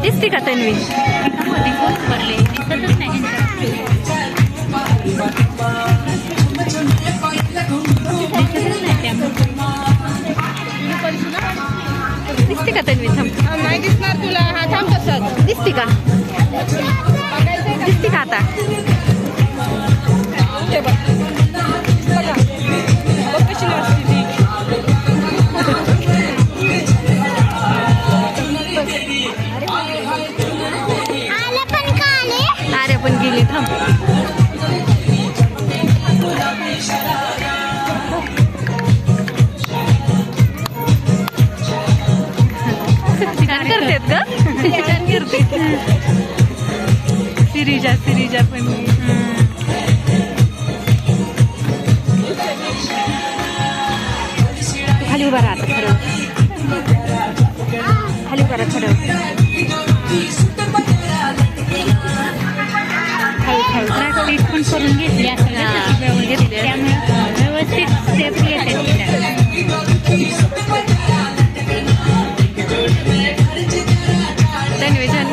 दिसते का तन्वी? दिसते का तन्वी? थांब. नाही दिसणार तुला. हा थांब तसंच. दिसते का? दिसते का आता? ते बघ. बघा. बघ कशी नाचते ती. अरे पण गेली. थांब. छान करतेत का? छान करते. सिरीजा पण खाली उभा राहा. खरं खाली उभा राहा. खरं प्रॅक्टिस पण करून घेतली असं त्यामुळे व्यवस्थित स्टेप येते. तन्वी छान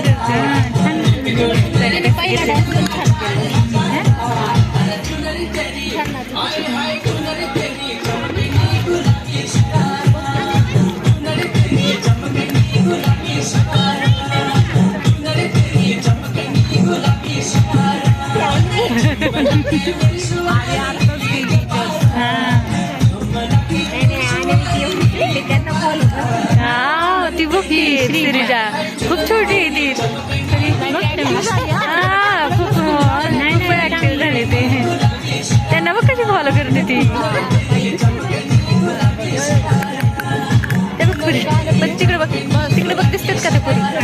ती बघी सिरीजा खूप छोटी आहे ती. खूप ऍक्टिव्ह झाली ते. त्यांना बघ कशी फॉलो करते ती. तिकडे बघ दिसतात का ते पुरी?